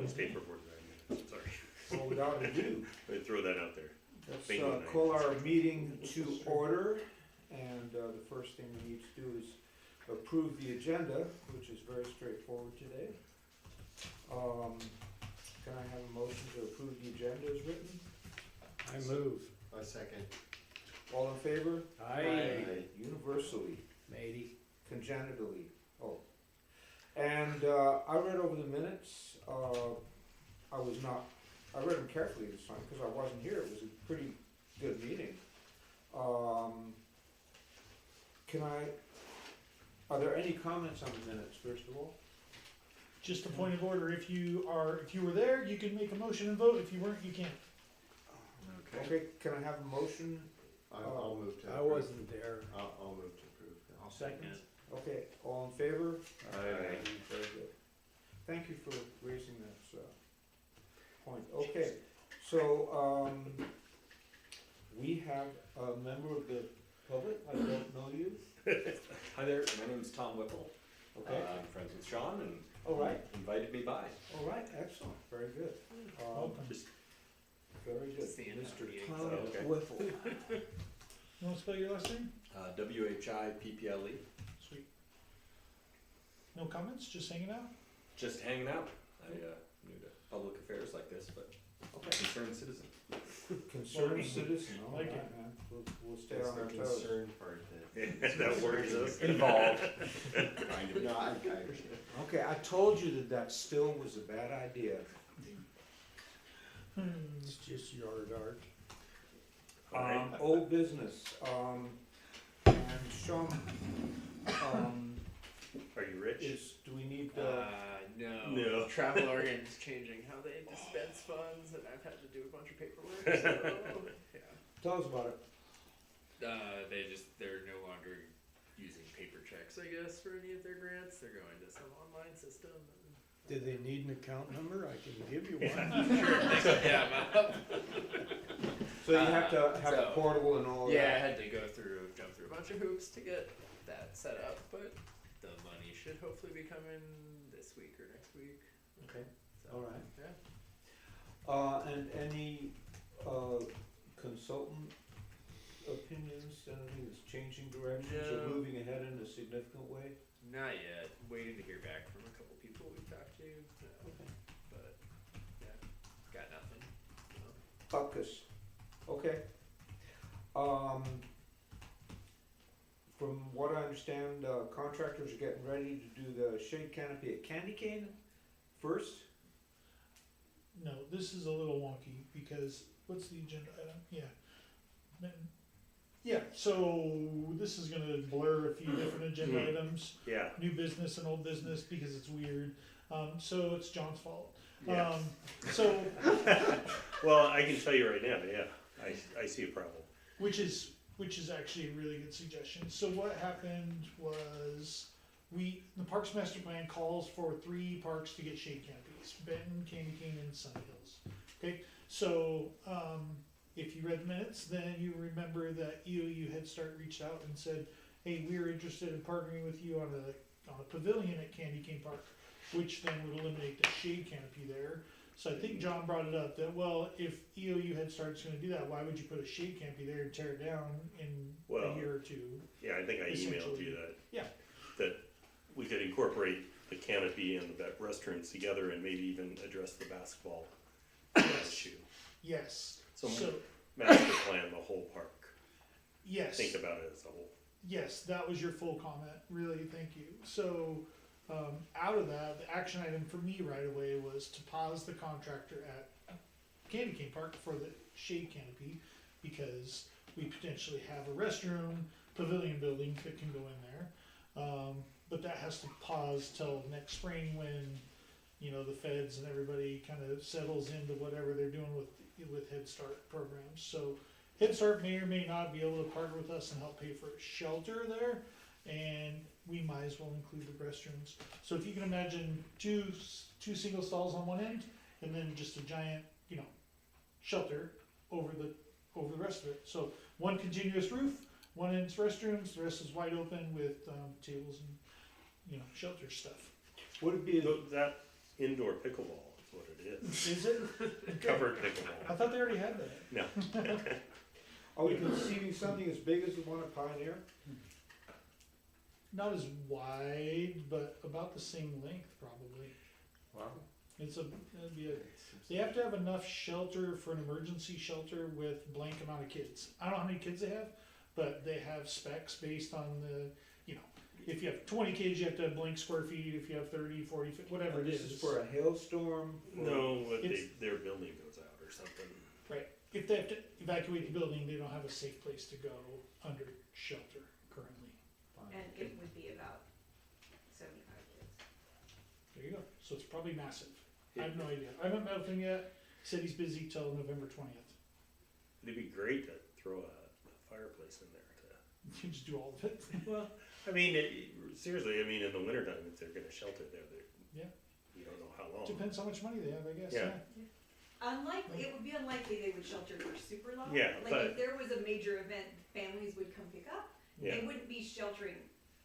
Let's stay for 49 minutes, sorry. Well, without ado, I throw that out there. let's Bingo night. call our meeting to order. And the first thing we need to do is approve the agenda, which is very straightforward today. Can I have a motion to approve the agenda as written? I move. A second. All in favor? Aye. Universally, Matey. congenitally. Oh. And I read over the minutes. I read them carefully this time because I wasn't here. It was a pretty good meeting. Are there any comments on the minutes, first of all? Just a point of order, if you were there, you can make a motion and vote, if you weren't, you can't. Okay, can I have a motion? I'll move to. I wasn't there. I'll move to approve. I'll second. Okay, all in favor? Aye. Very good. Thank you for raising this point. Okay, so we have a member of the public. I don't know you. Hi there, my name is Tom Whipple. Okay, I'm friends with Sean and all right, invited me by. all right, excellent, very good. Welcome. Very good. Seeing Mr. how Tom Okay. Whipple. You wanna spell your last name? WHIPPLE. Sweet. No comments, just hanging out? Just hanging out. I new to public affairs like this, but Okay. concerned citizen. Concerned citizen, all Like right, it. man. We'll stay It's on the our toes. concern part that. That worries us. Involved. No, I understand. Okay, I told you that still was a bad idea. It's just yard art. Alright. Old business, and Sean, Are you rich? do we need, No. No. Travel Oregon's changing how they dispense funds, and I've had to do a bunch of paperwork. So, yeah. tell us about it. They're no longer using paper checks, I guess, for any of their grants. They're going to some online system. Do they need an account number? I can give you one. So you have to have a so- portable and all Yeah, I that? had to jump through a bunch of hoops to get that set up, but the money should hopefully be coming this week or next week. Okay, So, all right. Yeah. And any, consultant opinions, anything that's changing directions or No. moving ahead in a significant way? Not yet. Waiting to hear back from a couple people we've talked to. Okay. But yeah, got nothing. So. Buckus, okay. From what I understand, contractors are getting ready to do the shade canopy at Candy Cane first? No, this is a little wonky, because, what's the agenda item? Yeah. Yeah, so this is gonna blur a few different agenda items, Yeah, new business and old business, because it's weird. So it's John's fault. yeah. So, Well, I can tell you right now, yeah, I see a problem. which is actually a really good suggestion. So what happened was, the Parks Master Plan calls for 3 parks to get shade canopies: Benton, Candy Cane, and Sunny Hills. Okay, so if you read the minutes, then you remember that EOU Head Start reached out and said, "Hey, we're interested in partnering with you on a pavilion at Candy Cane Park," which then would eliminate the shade canopy there. So I think John brought it up that, well, if EOU Head Start's gonna do that, why would you put a shade canopy there and tear it down in Well, a year or two? Yeah, I think I emailed Essentially. you that. Yeah. That we could incorporate the canopy and the restrooms together and maybe even address the basketball issue. Yes, So so, master plan the whole park. yes. Think about it as a whole. Yes, that was your full comment, really, thank you. So, out of that, the action item for me right away was to pause the contractor at Candy Cane Park for the shade canopy, because we potentially have a restroom, pavilion building that can go in there. But that has to pause till next spring when, the feds and everybody kind of settles into whatever they're doing with Head Start programs. So Head Start may or may not be able to partner with us and help pay for a shelter there, and we might as well include the restrooms. So if you can imagine two single stalls on one end, and then just a giant, shelter over the rest of it. So one continuous roof, one end's restrooms, the rest is wide open with tables and shelter stuff. Would it be, That indoor pickleball is what it is. Is it? Covered I pickleball. thought they already had that. No, Are we conceiving something as big as the one at Pioneer? Not as wide, but about the same length probably. Wow. It'd be they have to have enough shelter for an emergency shelter with blank amount of kids. I don't know how many kids they have, but they have specs based on the, if you have 20 kids, you have to have blank square feet. If you have 30, 40, whatever it This is. is for a hailstorm? no, but It's- their building goes out or something. Right. If they have to evacuate the building, they don't have a safe place to go under shelter currently. Fine. And it would be about 75 kids. There you go. So it's probably massive. I have no idea. I haven't met with him yet. He said he's busy till November 20th. It'd be great to throw a fireplace in there You just do all of it. well, I mean, seriously, I mean, in the wintertime, if they're gonna shelter there, Yeah. you don't know how long. Depends how much money they have, I guess. Yeah. Unlikely, it would be unlikely they would shelter for super long. Yeah, Like but- if there was a major event, families would come pick up. Yeah, They wouldn't be sheltering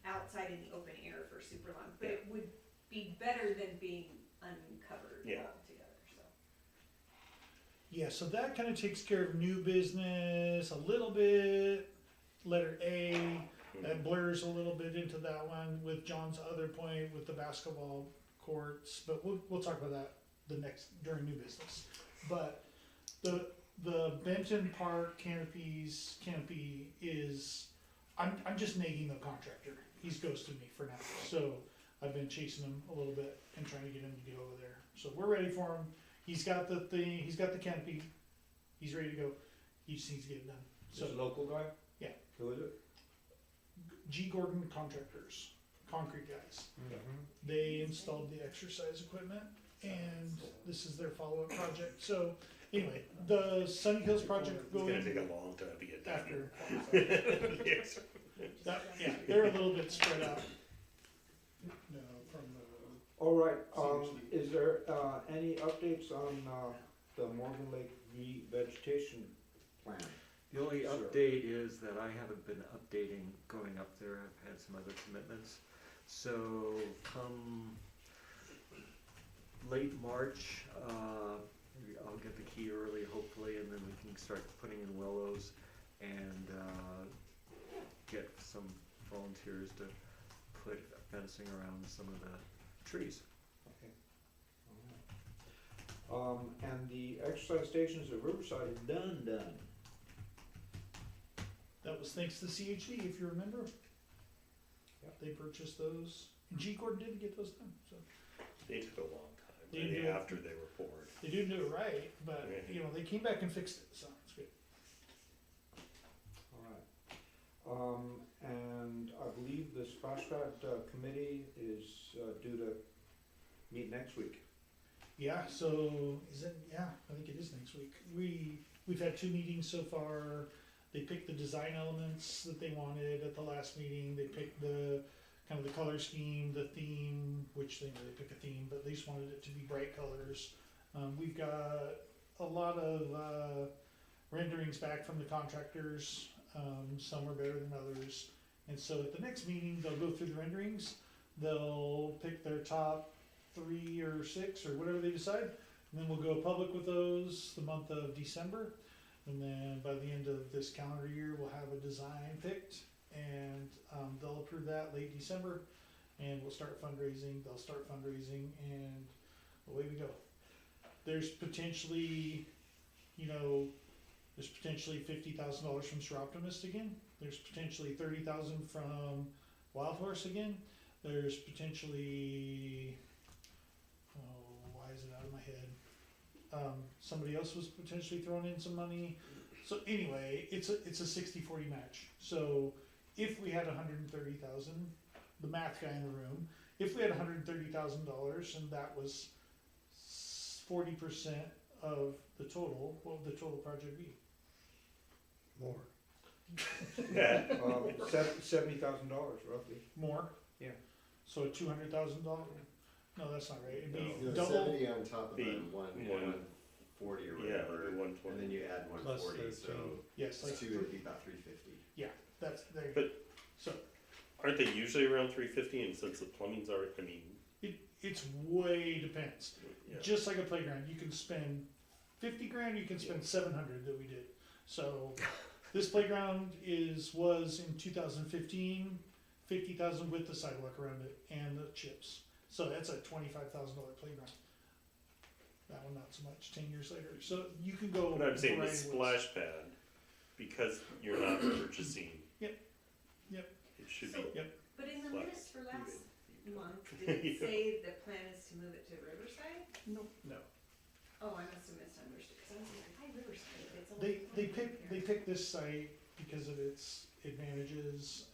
outside in the open air for super long, but Yeah. it would be better than being uncovered Yeah. altogether, so. Yeah, so that kind of takes care of new business a little bit. Letter A, that blurs a little bit into that one with John's other point with the basketball courts, but we'll talk about that during new business. But the Benton Park canopy is, I'm just nagging the contractor. He's ghosted me for now, so I've been chasing him a little bit and trying to get him to get over there. So we're ready for him. He's got the thing, he's got the canopy, he's ready to go. He just needs to get it done. So This local guy? Yeah. Who is it? G. Gordon Contractors, concrete guys. They installed the exercise equipment, and this is their follow-up project. So anyway, the Sunny Hills project it's will go gonna take in a long time to get done. after. Yes. Yeah, they're a little bit spread out. No, from the. All right, is there, any updates on, the Morgan Lake revegetation plan? The only Sure. update is that I haven't been updating going up there, I've had some other commitments. So come late March, maybe I'll get the key early hopefully, and then we can start putting in willows and get some volunteers to put fencing around some of the trees. Okay. All right. And the exercise stations at Riverside are done. That was thanks to CHD, if you remember. Yep. They purchased those. And G. Gordon did get those done, so. They took a long time, They maybe did. after they were poured. They didn't do it right, but, Yeah. they came back and fixed it, so it's good. All right. And I believe the splash pad committee is due to meet next week. Yeah, so is it? Yeah, I think it is next week. We've had 2 meetings so far. They picked the design elements that they wanted at the last meeting. They picked the kind of the color scheme, the theme, which they didn't really pick a theme, but they just wanted it to be bright colors. We've got a lot of renderings back from the contractors. Some are better than others. And so at the next meeting, they'll go through the renderings. They'll pick their top 3 or 6 or whatever they decide. And then we'll go public with those the month of December. And then by the end of this calendar year, we'll have a design picked, and they'll approve that late December, and we'll start fundraising. They'll start fundraising, and away we go. There's potentially, $50,000 from Sir Optimist again. There's potentially $30,000 from Wild Horse again. There's potentially, why is it out of my head? Somebody else was potentially throwing in some money. So anyway, it's a 60-40 match. So if we had $130,000, the math guy in the room, if we had $130,000 and that was 40% of the total, what would the total project be? More. $70,000 roughly. More? Yeah. So $200,000? No, that's not right. It'd be You know, double. 70 on top of The the one- 140 or Yeah, whatever, the 120. and then you add Plus 140, so 13. Yes, like it's 2 would be about 350. that's there. But- So Aren't they usually around 350, and since the plumbing's already, it's way depends. Yeah. Just like a playground, you can spend 50 grand, you can spend 700 that we did. So this playground was in 2015, 50,000 with the sidewalk around it and the chips. So that's a $25,000 playground. That one not so much, 10 years later. So you can go. But I'm saying the variety of ways. splash pad, because you're not purchasing. Yep. It should So- be. But in the Flat. minutes for last month, did it Yeah. say the plan is to move it to Riverside? No. Oh, I must have misunderstood, cause I was like, hi, Riverside, it's only. They 20 picked here. this site because of its advantages.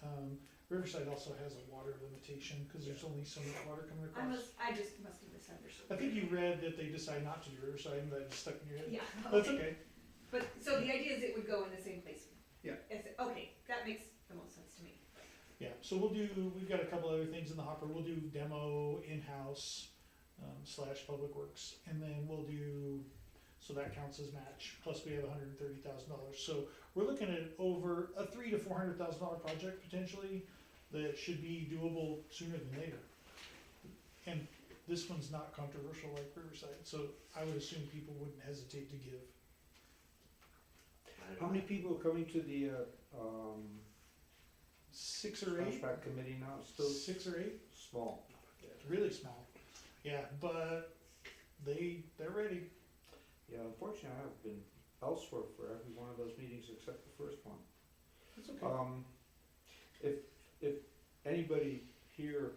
Riverside also has a water limitation because there's only so much water coming across. I just must have misunderstood. I think you read that they decided not to do Riverside and that just stuck in your head. Yeah, That's okay. okay. But, so the idea is it would go in the same place? Yeah. Okay, that makes the most sense to me. Yeah, so we've got a couple other things in the hopper. We'll do demo in-house / public works, and then we'll do, so that counts as match. Plus we have $130,000. So we're looking at over a $300,000 to $400,000 project potentially that should be doable sooner than later. And this one's not controversial like Riverside, so I would assume people wouldn't hesitate to give. How many people are coming to the, 6 or 8? splash pad committee now? It's still 6 or 8? small. Really small. Yeah, but they're ready. Yeah, unfortunately, I have been elsewhere for every one of those meetings except the first one. It's okay. If anybody here,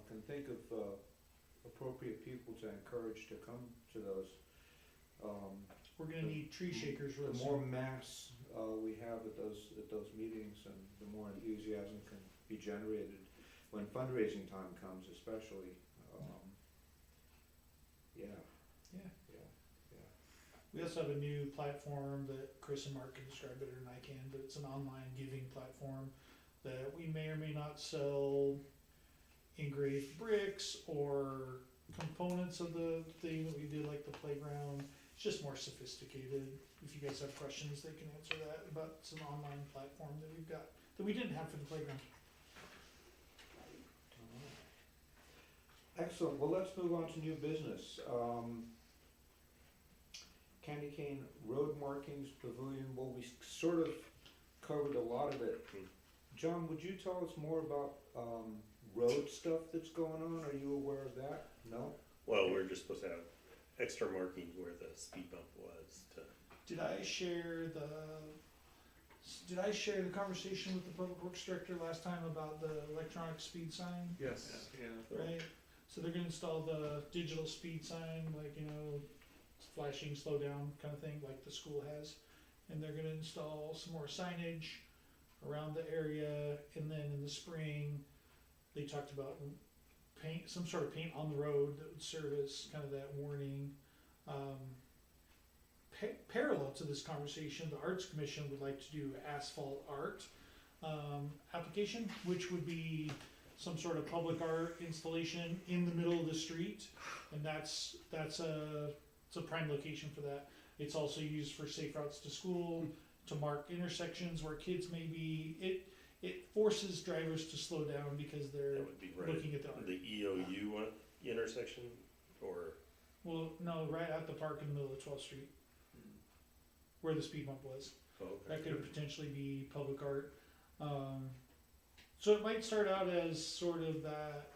can think of, appropriate people to encourage to come to those, We're gonna need tree shakers real the more soon. mass, we have at those meetings, and the more enthusiasm can be generated when fundraising time comes, especially, yeah. Yeah. Yeah. We also have a new platform that Chris and Mark can describe better than I can, but it's an online giving platform that we may or may not sell engraved bricks or components of the thing that we did, like the playground. It's just more sophisticated. If you guys have questions, they can answer that. But it's an online platform that we've got that we didn't have for the playground. Excellent, well, let's move on to new business. Candy Cane road markings, pavilion, well, we sort of covered a lot of it. John, would you tell us more about, road stuff that's going on? Are you aware of that? No? Well, we're just supposed to have extra markings where the speed bump was to. Did I share the conversation with the public works director last time about the electronic speed sign? Yes, yeah. Right, so they're gonna install the digital speed sign, like, flashing, slow down kind of thing, like the school has. And they're gonna install some more signage around the area, and then in the spring, they talked about paint, some sort of paint on the road that would serve as kind of that warning. Parallel to this conversation, the Arts Commission would like to do asphalt art application, which would be some sort of public art installation in the middle of the street, and it's a prime location for that. It's also used for safe routes to school, to mark intersections where kids may be. It forces drivers to slow down because they're That would be right looking at the art. the EOU one intersection, or Well, no, right at the park in the middle of 12th Street, where the speed bump was. That could potentially be public art. So it might start out as sort of that,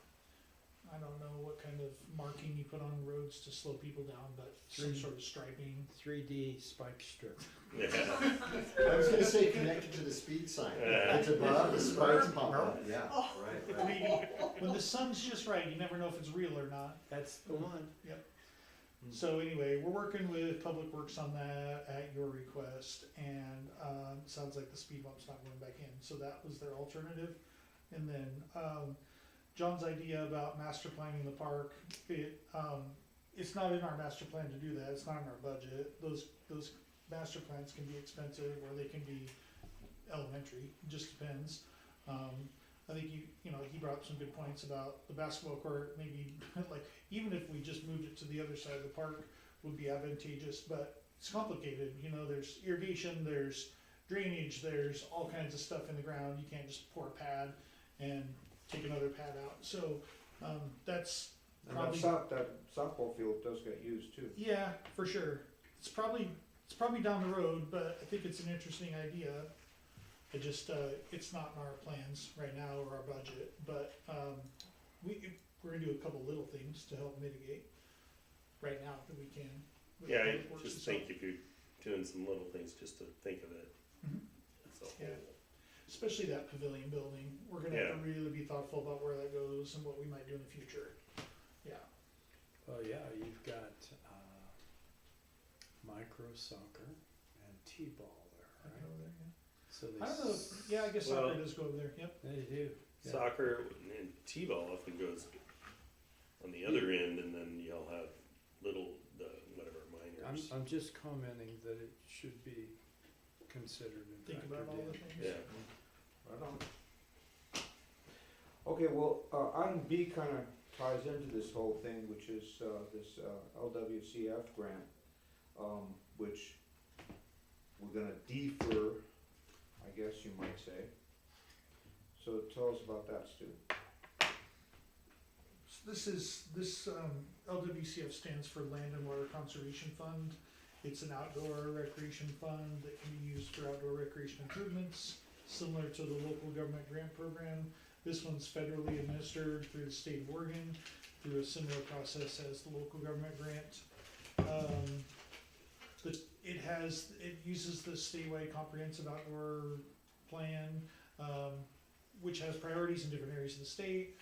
I don't know what kind of marking you put on roads to slow people down, but some sort of striping. 3D spike strip. Yeah. I was gonna say connected to the speed sign. If it's above, the spikes pop up, yeah. Right, right. 3D. When the sun's just right, you never know if it's real or not. That's the one. So anyway, we're working with Public Works on that at your request, and it sounds like the speed bump's not going back in, so that was their alternative. And then John's idea about master planning the park, it's not in our master plan to do that, it's not in our budget. Those master plans can be expensive, or they can be elementary, it just depends. I think he brought up some good points about the basketball court, maybe like, even if we just moved it to the other side of the park would be advantageous, but it's complicated, there's irrigation, there's drainage, there's all kinds of stuff in the ground, you can't just pour a pad and take another pad out, so, that's And that Probably- that softball field does get used too. Yeah, for sure. It's probably down the road, but I think it's an interesting idea. It just, it's not in our plans right now or our budget, but, we're gonna do a couple little things to help mitigate right now that we can. with Yeah, how I it works just itself. think if you're doing some little things, just to think of it Mhm. as a whole. Yeah. Especially that pavilion building, we're gonna have to really be thoughtful about where that goes and what we might do in the future. Yeah, Well, yeah, you've got, micro soccer and T-ball there, right? So they I don't know, yeah, I guess Well- soccer does go over there, yep. They do. Yeah. Soccer and T-ball often goes on the other end, and then you'll have whatever minors. I'm just commenting that it should be considered and Think about all factored the in. things. Yeah, Right on. Okay, well, item B kinda ties into this whole thing, which is, this, LWCF grant, which we're gonna defer, I guess you might say. So tell us about that, Stu. So this LWCF stands for Land and Water Conservation Fund. It's an outdoor recreation fund that can be used for outdoor recreation improvements, similar to the local government grant program. This one's federally administered through the state of Oregon, through a similar process as the local government grant. It uses the statewide comprehensive outdoor plan, which has priorities in different areas of the state.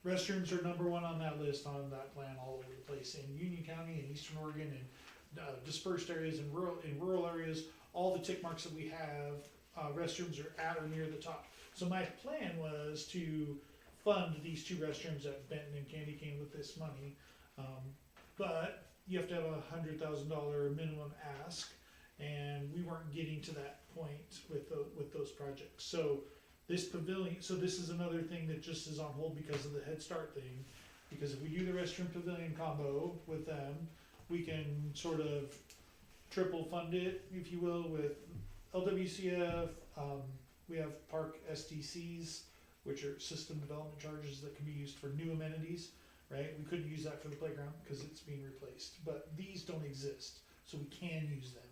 Restrooms are number one on that list on that plan all over the place in Union County and Eastern Oregon and dispersed areas and rural areas. All the tick marks that we have, restrooms are at or near the top. So my plan was to fund these two restrooms at Benton and Candy Cane with this money. But you have to have $100,000 minimum ask, and we weren't getting to that point with those projects. So this pavilion, so this is another thing that just is on hold because of the Head Start thing. Because if we do the restroom pavilion combo with them, we can sort of triple fund it, if you will, with LWCF. We have park SDCs, which are system development charges that can be used for new amenities, right? We couldn't use that for the playground because it's being replaced, but these don't exist, so we can use them.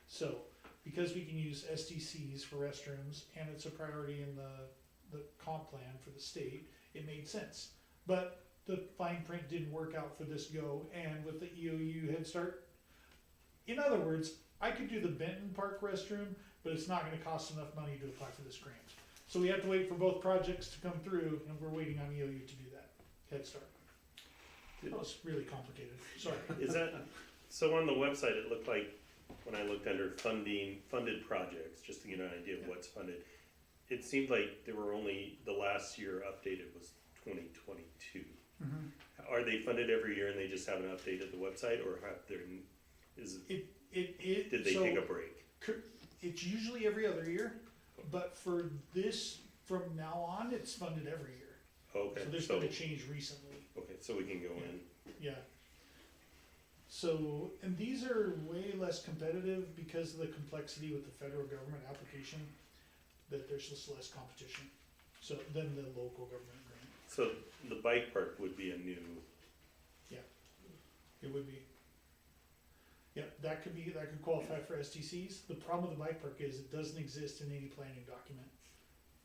So, because we can use SDCs for restrooms, and it's a priority in the comp plan for the state, it made sense. But the fine print didn't work out for this go, and with the EOU Head Start, in other words, I could do the Benton Park restroom, but it's not gonna cost enough money to apply for this grant. So we have to wait for both projects to come through, and we're waiting on EOU to do that, Head Start. That was really complicated, sorry. is that, so on the website, it looked like, when I looked under funded projects, just to get an idea of what's funded, it seemed like there were only, the last year updated was 2022. Are they funded every year and they just haven't updated the website, or have there, did they So, take a break? It's usually every other year, but for this, from now on, it's funded every year. Okay, So there's so, been a change recently, okay, so we can go in. yeah. So, and these are way less competitive because of the complexity with the federal government application, that there's just less competition, so, than the local government grant, So the bike park would be a new, it would be. Yeah, that could qualify for STCs. The problem with the bike park is it doesn't exist in any planning document.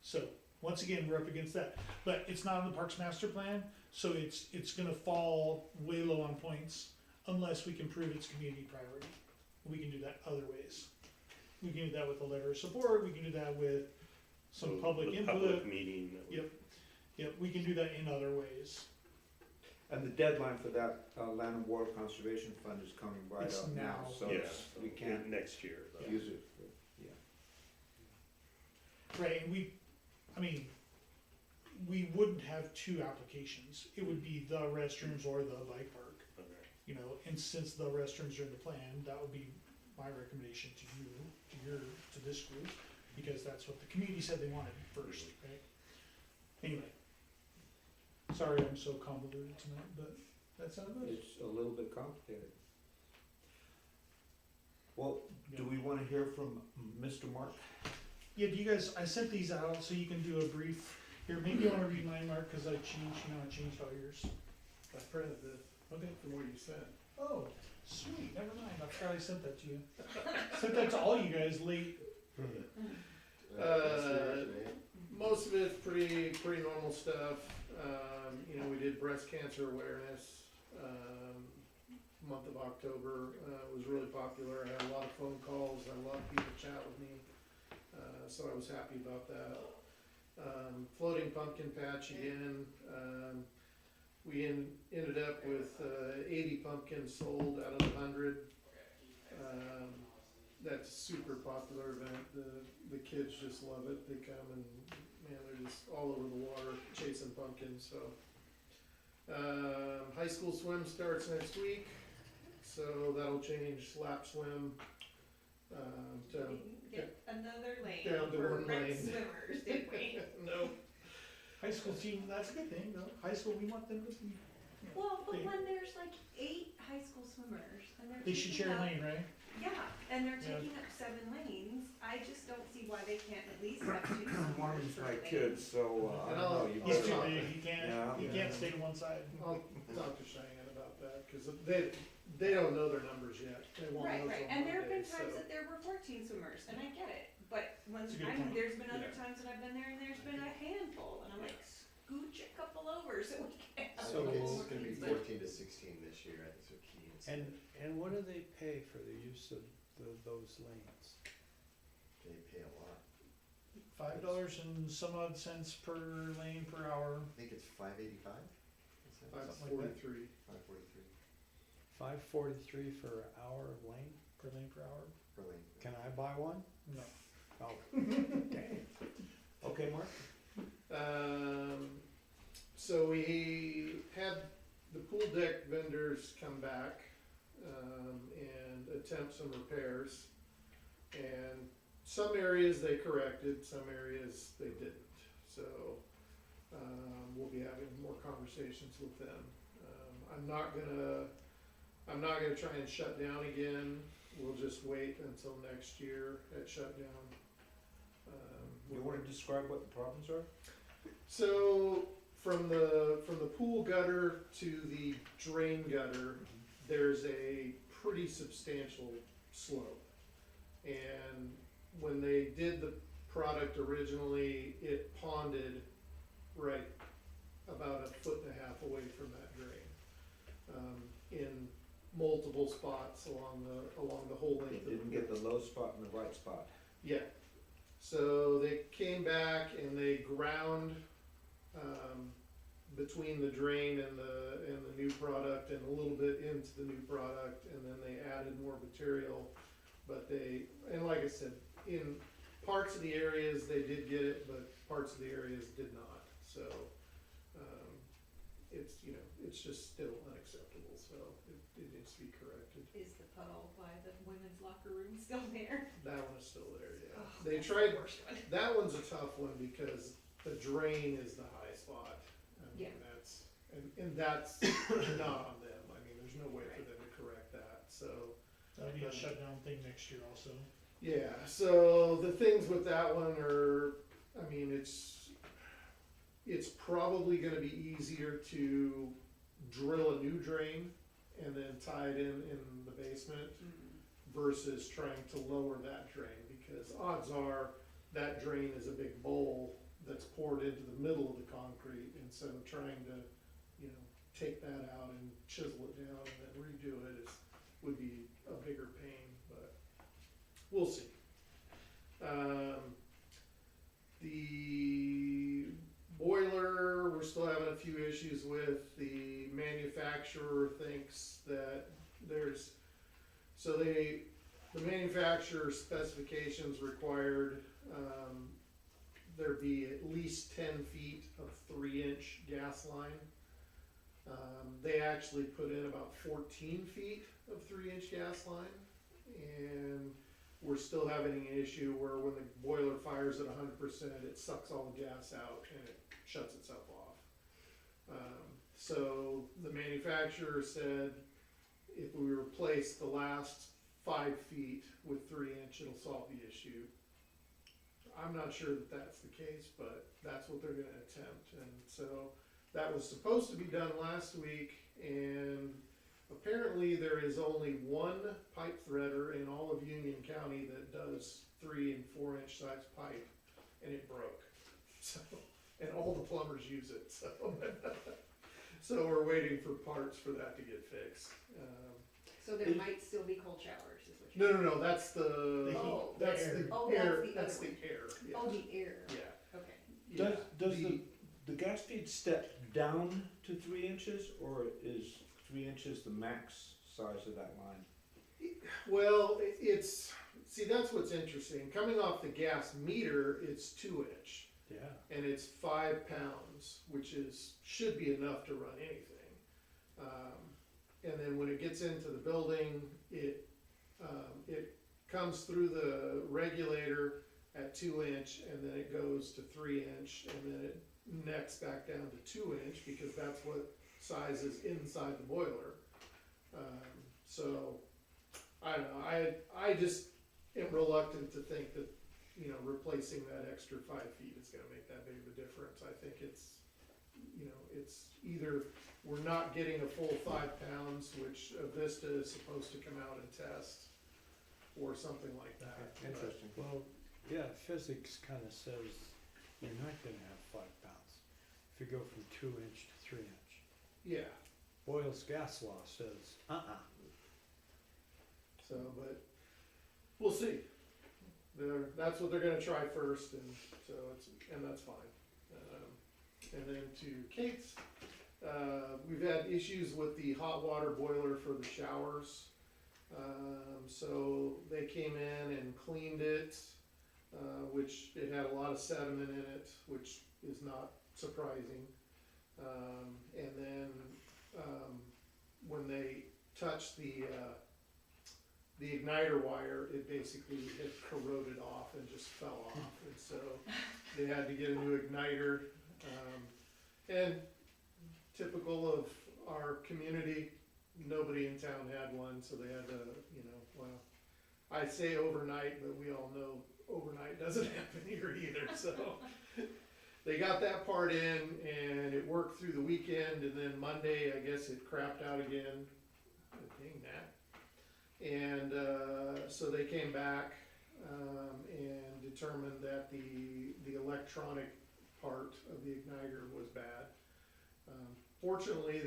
So, once again, we're up against that. But it's not in the Parks Master Plan, so it's gonna fall way low on points unless we can prove it's community priority. We can do that other ways. We can do that with a letter of support, we can do that with some so public the input. public meeting. That would- Yep. Yep, we can do that in other ways. And the deadline for that, Land and Water Conservation Fund is coming right It's up now, now. so Yeah, we can't next year, though. use it. Right, and we wouldn't have two applications. It would be the restrooms or the bike park, Okay. you know, and since the restrooms are in the plan, that would be my recommendation to you, to this group, because that's what the community said they wanted first, right? Anyway. Sorry I'm so convoluted tonight, but that's how it goes. It's a little bit complicated. Well, do we wanna hear from Mr. Mark? Yeah, do you guys, I sent these out so you can do a brief, here, maybe you wanna read mine, Mark, cause I changed all yours. I printed the, Okay. from what you sent. Oh, sweet, never mind, I forgot I sent that to you. Sent that to all you guys late. Most of it's pretty normal stuff. You know, we did breast cancer awareness, month of October. It was really popular. I had a lot of phone calls, I had a lot of people chat with me. So I was happy about that. Floating pumpkin patch again. We ended up with 80 pumpkins sold out of 100. That's a super popular event. The kids just love it. They come and man, they're just all over the water chasing pumpkins. So high school swim starts next week, so that'll change lap swim We to didn't get another lane down to for one rec lane. swimmers, did we? no. High school team, that's a good thing, though. High school, we want them to be, Well, but Okay. when there's like 8 high school swimmers and they're they should taking share a up, lane, right? yeah, and they're Yeah. taking up 7 lanes, I just don't see why they can't at least have 2 swimmers One of them's per my lane. kids, so, I And don't know, you He's I'll too talk. big, he Yeah. can't stay to one side. I'll talk to Cheyenne about that because they don't know their numbers yet. They won't Right, know right, till and there have been Monday, times so. that there were 14 swimmers, and I get it, but when, That's a good I mean, point. there's been other Yeah. times that I've been there and there's been a handful, and I'm like, scooch a couple over so we can have So a it's couple gonna be lanes, but- 14 to 16 this year, I think, so key. And what do they pay for the use of those lanes? They pay a lot. $5 and some odd cents per lane per hour. I think it's 585? Is that something? 543. 543 543 for an hour of lane? Per lane per hour? per lane. Can I buy one? No. Oh, dang. Okay, Mark? So we had the pool deck vendors come back, and attempt some repairs. And some areas they corrected, some areas they didn't. So, we'll be having more conversations with them. I'm not gonna try and shut down again. We'll just wait until next year at shutdown. You wanna describe what the problems are? So from the pool gutter to the drain gutter, there's a pretty substantial slope. And when they did the product originally, it ponded right about 1.5 foot away from that drain. In multiple spots along the whole length They of the didn't get the low spot and the right spot. Yeah, so they came back and they ground, between the drain and the new product and a little bit into the new product, and then they added more material. But and like I said, in parts of the areas they did get it, but parts of the areas did not, so, it's just still unacceptable, so it needs to be corrected. Is the puddle by the women's locker room still there? That one is still there, yeah. Oh, They that's the tried, worst one. that one's a tough one because the drain is the high spot. I mean, Yeah. and that's not on them. I mean, there's no way for them to correct that, so. That'll be a shutdown thing next year also. Yeah, so the things with that one are, I mean, it's probably gonna be easier to drill a new drain and then tie it in the basement versus trying to lower that drain, because odds are that drain is a big bowl that's poured into the middle of the concrete, and so trying to, take that out and chisel it down and then redo it would be a bigger pain, but we'll see. The boiler, we're still having a few issues with. The manufacturer thinks that the manufacturer specifications required, there be at least 10 feet of 3-inch gas line. They actually put in about 14 feet of 3-inch gas line, and we're still having an issue where when the boiler fires at 100%, it sucks all the gas out and it shuts itself off. So the manufacturer said if we replace the last 5 feet with 3-inch, it'll solve the issue. I'm not sure that that's the case, but that's what they're gonna attempt, and so that was supposed to be done last week, and apparently there is only one pipe threader in all of Union County that does 3 and 4 inch size pipe, and it broke. So, and all the plumbers use it, so. So we're waiting for parts for that to get fixed. So there might still be cold showers, is what you're. No, that's the, Oh, that's the air. the Oh, air, that's the that's other the air, yeah. Oh, the air, Yeah, okay. yeah. Does the gas feed step down to 3 inches, or is 3 inches the max size of that line? Well, it's, see, that's what's interesting. Coming off the gas meter, it's 2 inch, Yeah. and it's 5 pounds, which should be enough to run anything. And then when it gets into the building, it comes through the regulator at 2 inch, and then it goes to 3 inch, and then it necks back down to 2 inch, because that's what size is inside the boiler. So, I don't know, I just am reluctant to think that, you know, replacing that extra 5 feet is gonna make that big of a difference. I think it's, you know, it's either we're not getting a full 5 pounds, which Avista is supposed to come out and test, or something like that. Interesting. Well, yeah, physics kinda says you're not gonna have 5 pounds if you go from 2 inch to 3 inch. Yeah, Boyle's gas law says, so, but we'll see. That's what they're gonna try first, and so that's fine. And then to Kate's, we've had issues with the hot water boiler for the showers. So they came in and cleaned it, which it had a lot of sediment in it, which is not surprising. And then, when they touched the igniter wire, it basically had corroded off and just fell off, and so they had to get a new igniter. And typical of our community, nobody in town had one, so they had to, you know, well, I say overnight, but we all know overnight doesn't happen here either, so. They got that part in, and it worked through the weekend, and then Monday, I guess it crapped out again. Dang that. And, so they came back, and determined that the electronic part of the igniter was bad. Fortunately,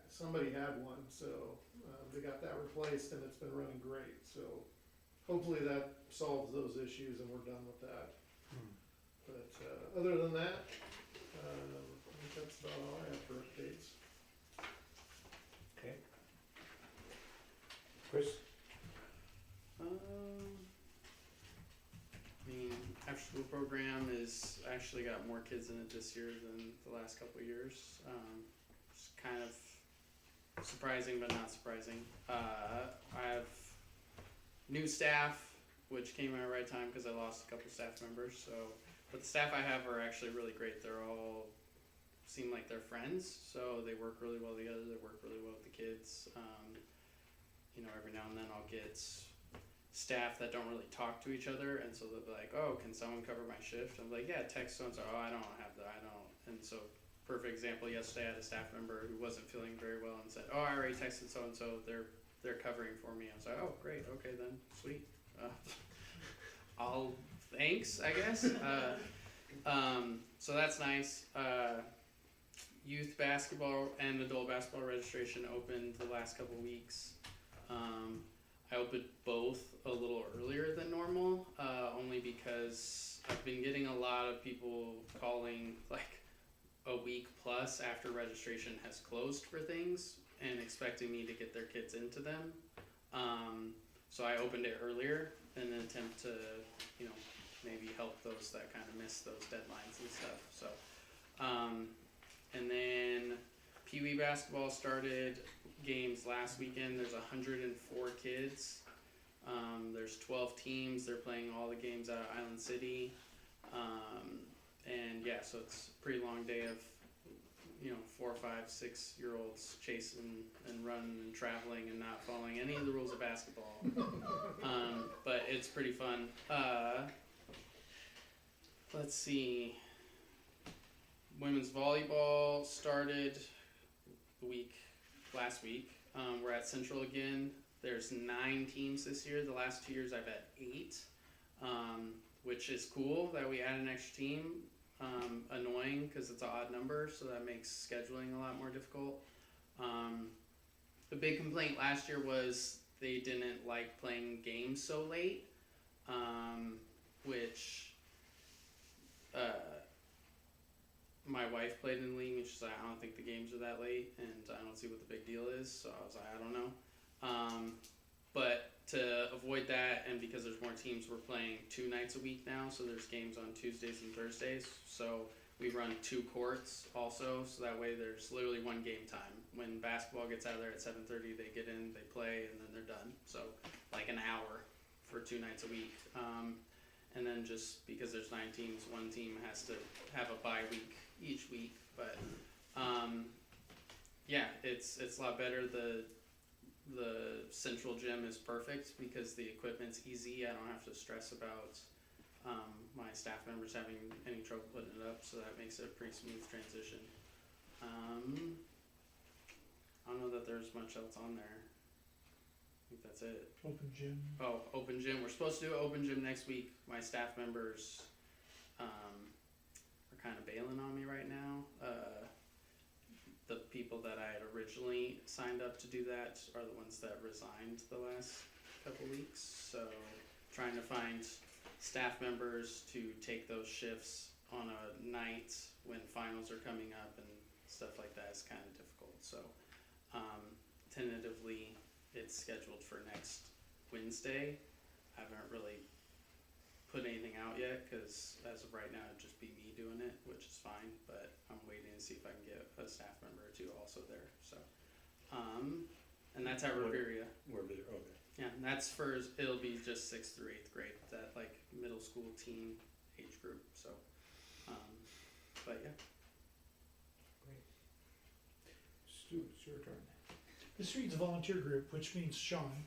somebody had one, so, they got that replaced, and it's been running great, so hopefully that solves those issues and we're done with that. But, other than that, I think that's about all I have for updates. Okay. Chris? I mean, after school program is actually got more kids in it this year than the last couple of years. It's kind of surprising, but not surprising. I have new staff, which came at the right time because I lost a couple staff members. So, but the staff I have are actually really great. They're all seem like they're friends, so they work really well together. They work really well with the kids. You know, every now and then I'll get staff that don't really talk to each other, and so they'll be like, "Oh, can someone cover my shift?" I'm like, "Yeah, text so and so." "Oh, I don't have that. I don't." And so, perfect example. Yesterday, I had a staff member who wasn't feeling very well and said, "Oh, I already texted so and so. They're covering for me." I was like, "Oh, great. Okay, then sweet. I'll thanks, I guess." So that's nice. Youth basketball and adult basketball registration opened the last couple weeks. I opened both a little earlier than normal, only because I've been getting a lot of people calling like a week plus after registration has closed for things and expecting me to get their kids into them. So I opened it earlier in an attempt to, you know, maybe help those that kind of miss those deadlines and stuff. So, and then Pee Wee basketball started games last weekend. There's 104 kids. There's 12 teams. They're playing all the games out of Island City. And yeah, so it's a pretty long day of, you know, 4, 5, 6 year olds chasing and running and traveling and not following any of the rules of basketball. But it's pretty fun. Let's see. Women's volleyball started the week last week. We're at Central again. There's 9 teams this year. The last 2 years I've had 8, which is cool that we add an extra team. Annoying because it's an odd number, so that makes scheduling a lot more difficult. The big complaint last year was they didn't like playing games so late, which my wife played in the league and she's like, I don't think the games are that late and I don't see what the big deal is, so I was like, I don't know. But to avoid that, and because there's more teams, we're playing 2 nights a week now, so there's games on Tuesdays and Thursdays, so we run 2 courts also, so that way there's literally 1 game time. When basketball gets out of there at 7:30, they get in, they play, and then they're done. So like an hour for 2 nights a week. And then just because there's 9 teams, 1 team has to have a bye week each week. But yeah, it's a lot better. The central gym is perfect because the equipment's easy. I don't have to stress about my staff members having any trouble putting it up, so that makes it a pretty smooth transition. I don't know that there's much else on there. I think that's it. Open gym. Oh, open gym. We're supposed to do an open gym next week. My staff members are kind of bailing on me right now. The people that I had originally signed up to do that are the ones that resigned the last couple weeks. So trying to find staff members to take those shifts on a night when finals are coming up and stuff like that is kind of difficult. So tentatively it's scheduled for next Wednesday. I haven't really put anything out yet because as of right now it'd just be me doing it, which is fine, but I'm waiting to see if I can get a staff member or 2 also there. So and that's at Riveria. Okay. Yeah, and that's for, it'll be just 6th through 8th grade, that like middle school teen age group. So but yeah. Stu, it's your turn. The Streets volunteer group, which means Sean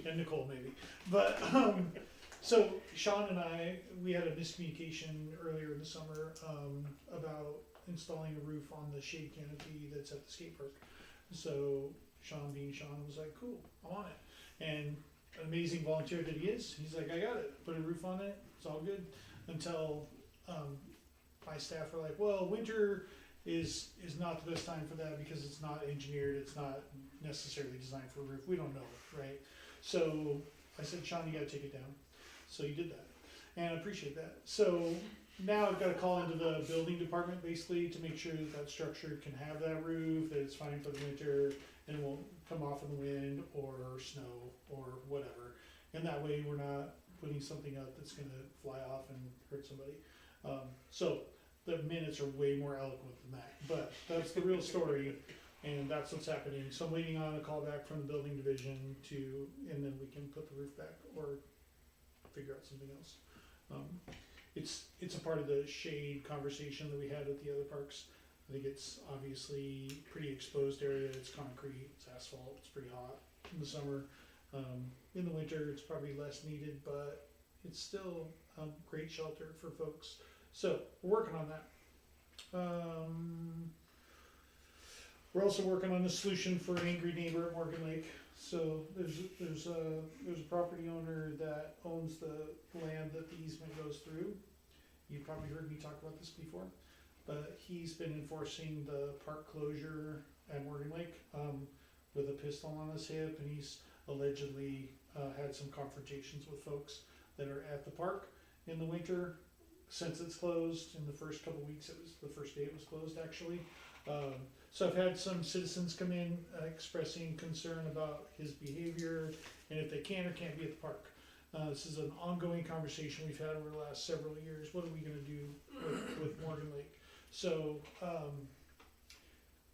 and Nicole maybe. But so Sean and I, we had a miscommunication earlier in the summer about installing a roof on the shade canopy that's at the skate park. So Sean, being Sean, was like, "Cool, I'm on it." And an amazing volunteer that he is, he's like, "I got it. Put a roof on it. It's all good." Until my staff were like, "Well, winter is not the best time for that because it's not engineered, it's not necessarily designed for a roof. We don't know, right?" So I said, "Sean, you gotta take it down." So he did that, and I appreciate that. So now I've got to call into the building department basically to make sure that that structure can have that roof, that it's fine for the winter, and it won't come off in the wind or snow or whatever. And that way we're not putting something up that's gonna fly off and hurt somebody. So the minutes are way more eloquent than that, but that's the real story, and that's what's happening. So I'm waiting on a call back from the building division and then we can put the roof back or figure out something else. It's a part of the shade conversation that we had at the other parks. I think it's obviously pretty exposed area. It's concrete, it's asphalt, it's pretty hot in the summer. In the winter, it's probably less needed, but it's still great shelter for folks. So we're working on that. We're also working on a solution for an angry neighbor at Morgan Lake. So there's a property owner that owns the land that the easement goes through. You probably heard me talk about this before, but he's been enforcing the park closure at Morgan Lake with a pistol on his hip, and he's allegedly had some confrontations with folks that are at the park in the winter since it's closed. In the first couple weeks, it was the first day it was closed actually. So I've had some citizens come in expressing concern about his behavior and if they can or can't be at the park. This is an ongoing conversation we've had over the last several years. What are we going to do with Morgan Lake? So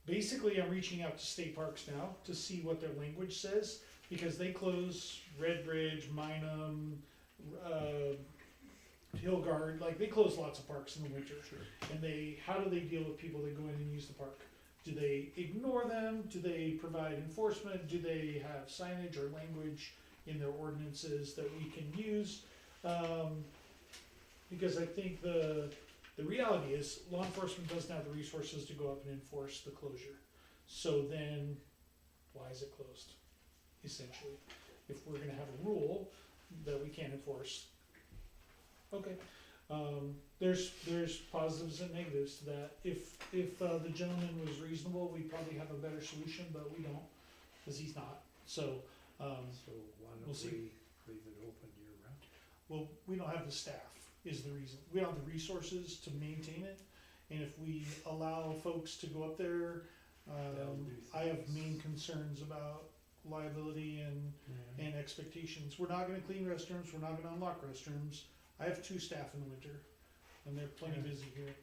basically I'm reaching out to state parks now to see what their language says, because they close Red Bridge, Minam, Hillgard, like they close lots of parks in the winter. And how do they deal with people that go in and use the park? Do they ignore them? Do they provide enforcement? Do they have signage or language in their ordinances that we can use? Because I think the reality is law enforcement doesn't have the resources to go up and enforce the closure. So then, why is it closed? Essentially, if we're gonna have a rule that we can't enforce. Okay, there's positives and negatives to that. If the gentleman was reasonable, we'd probably have a better solution, but we don't, cause he's not. So, So why we'll don't see. we leave it open year round? well, we don't have the staff is the reason. We don't have the resources to maintain it. And if we allow folks to go up there, They'll do I have things. main concerns about liability and expectations. We're not gonna clean restrooms, we're not gonna unlock restrooms. I have 2 staff in the winter, and they're plenty Yeah. busy here.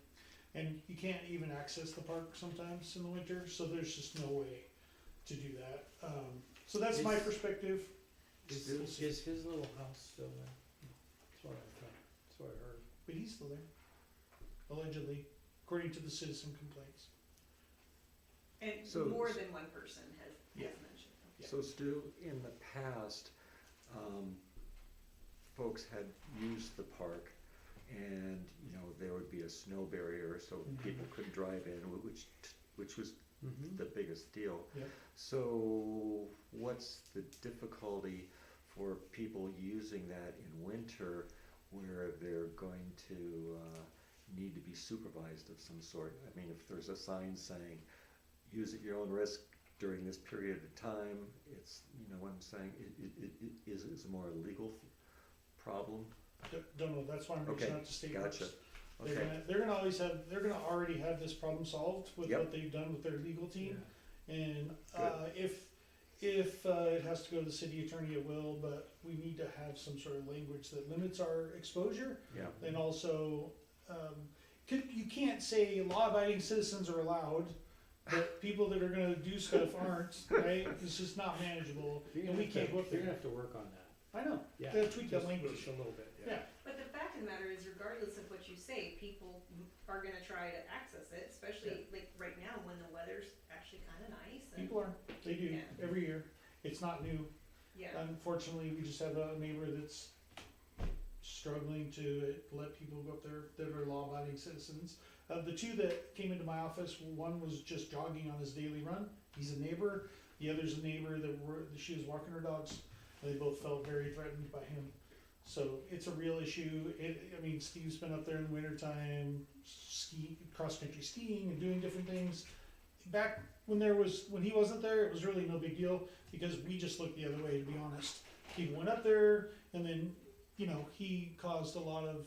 And you can't even access the park sometimes in the winter, so there's just no way to do that. So that's my Is- perspective. Is his little house still there? That's what I thought, that's what I heard. But he's still there, allegedly, according to the citizen complaints. And So- more than one person has Yeah. mentioned. Yeah. So Stu, in the past, folks had used the park and, you know, there would be a snow barrier so Mhm. people could drive in, which was Mm-hmm. the biggest deal. Yeah. So what's the difficulty for people using that in winter where they're going to need to be supervised of some sort? I mean, if there's a sign saying, use at your own risk during this period of time, it's, you know what I'm saying, is it more a legal problem? Don't know, that's why I'm reaching Okay, out to state gotcha. reps. Okay, They're gonna already have this problem solved with Yep. what they've done with their legal team. And, Good. if it has to go to the city attorney, it will, but we need to have some sort of language that limits our exposure. yeah, And also, you can't say law-abiding citizens are allowed, but people that are gonna do stuff aren't, right? It's just not manageable, and we can't go up You're gonna there. have to work on that. I know, Yeah. gotta tweak that just- language. Just a little bit, yeah. Yeah, But the fact of the matter is, regardless of what you say, people are gonna try to access it, especially like right now when the weather's actually kinda nice and, people are, they do, Yeah. every year. It's not new. yeah. Unfortunately, we just have a neighbor that's struggling to let people go up there that are law-abiding citizens. The 2 that came into my office, one was just jogging on his daily run. He's a neighbor. The other's a neighbor she was walking her dogs. They both felt very threatened by him. So it's a real issue. Steve's been up there in the wintertime, cross-country skiing and doing different things. Back when he wasn't there, it was really no big deal because we just looked the other way, to be honest. People went up there and then, he caused a lot of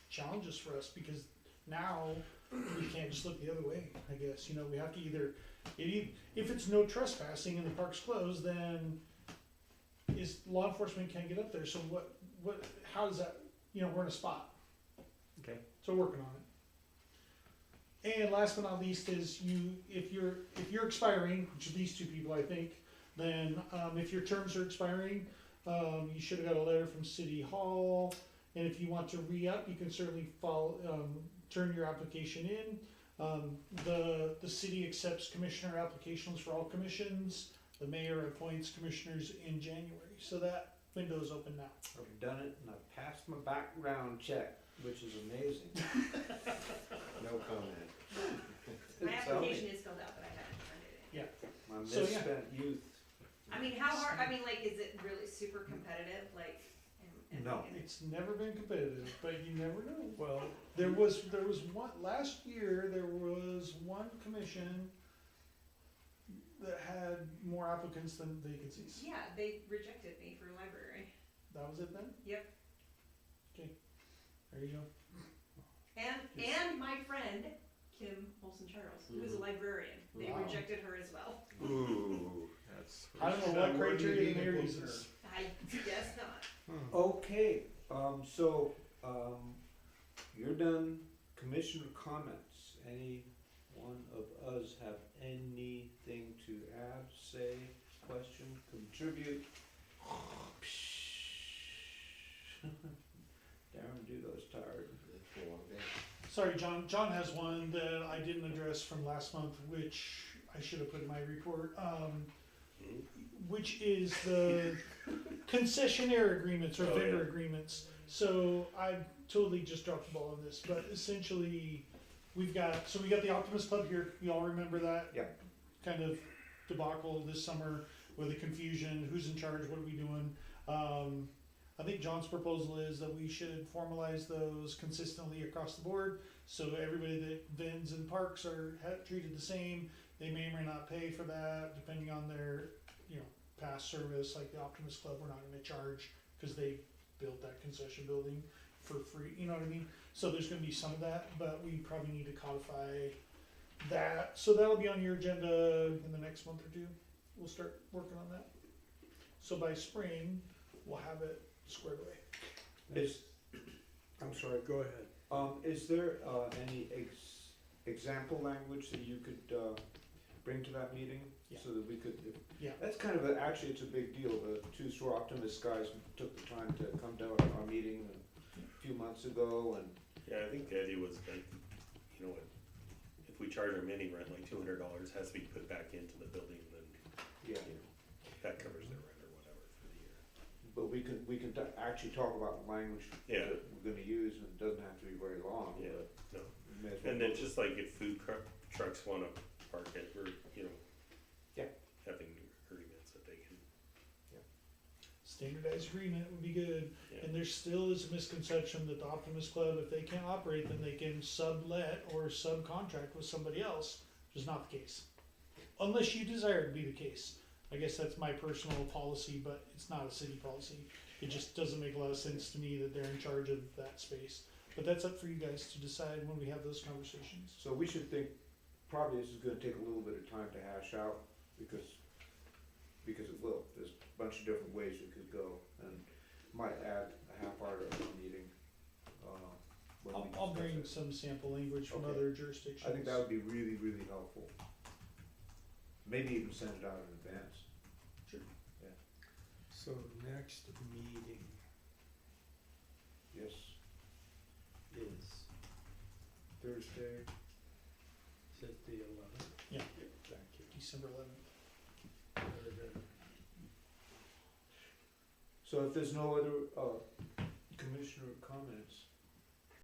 challenges for us because now we can't just look the other way, I guess. We have to if it's no trespassing and the park's closed, then law enforcement can't get up there. So how does that, we're in a spot. okay, So we're working on it. And last but not least is if you're expiring, which are these 2 people, I think, then, if your terms are expiring, you should have got a letter from City Hall. And if you want to re-up, you can certainly turn your application in. The city accepts commissioner applications for all commissions. The mayor appoints commissioners in January, so that window is open now. I've done it and I've passed my background check, which is amazing. No comment. My Tell me. application is filled out, but I haven't turned it in. My So, yeah. misspent youth. How hard, is it really super competitive, like? No. It's never been competitive, but you never know. Well, There was one, last year, there was one commission that had more applicants than vacancies. Yeah, they rejected me for library. That was it then? Yep. Okay, there you go. And my friend, Kim Olson Charles, who is a librarian, they Wow. rejected her as well. ooh, that's. I don't know what criteria the mayor uses. I guess not. Okay, you're done. Commissioner comments. Any one of us have anything to add, say, question, contribute? Darren Dudo's tired. It's a long day. Sorry, John. John has one that I didn't address from last month, which I should have put in my report. Which is the concessionaire agreements or Oh, vendor yeah. agreements. So I totally just dropped the ball on this, but essentially, we got the Optimist Club here. You all remember that? Yeah. Kind of debacle this summer with the confusion, who's in charge, what are we doing? I think John's proposal is that we should formalize those consistently across the board, so everybody that vends in parks are treated the same. They may or may not pay for that, depending on their, past service, like the Optimist Club, we're not gonna charge, cause they built that concession building for free, you know what I mean? So there's gonna be some of that, but we probably need to codify that, so that'll be on your agenda in the next month or two. We'll start working on that. So by spring, we'll have it squared away. I'm sorry, Go ahead. is there, any example language that you could, bring to that meeting? Yeah. So that we could, Yeah. that's kind of actually, it's a big deal, the two Store Optimist guys took the time to come down to our meeting a few months ago, and Yeah, I think the idea was like, if we charge our mini rent, like $200 has to be put back into the building, then, yeah. that covers their rent or whatever for the year. But we can actually talk about the language Yeah. that we're gonna use, and it doesn't have to be very long, Yeah, but no. we may as well And then go- just like if food trucks wanna park it, or, Yeah. having agreements that they can, Standardized agreement would be good. yeah. And there still is a misconception that the Optimist Club, if they can't operate, then they can sublet or subcontract with somebody else, which is not the case. Unless you desire it to be the case. I guess that's my personal policy, but it's not a city policy. It just doesn't make a lot of sense to me that they're in charge of that space. But that's up for you guys to decide when we have those conversations. So we should think, probably this is gonna take a little bit of time to hash out, because it will, there's a bunch of different ways it could go, and might add a half hour of a meeting, when we I'll discuss bring it. some sample language from Okay. other jurisdictions. I think that would be really, really helpful. Maybe even send it out in advance. So next meeting Yes, is Thursday, is it the 11th? Yeah. Thank you. December 11th. Very good. so if there's no other, commissioner comments,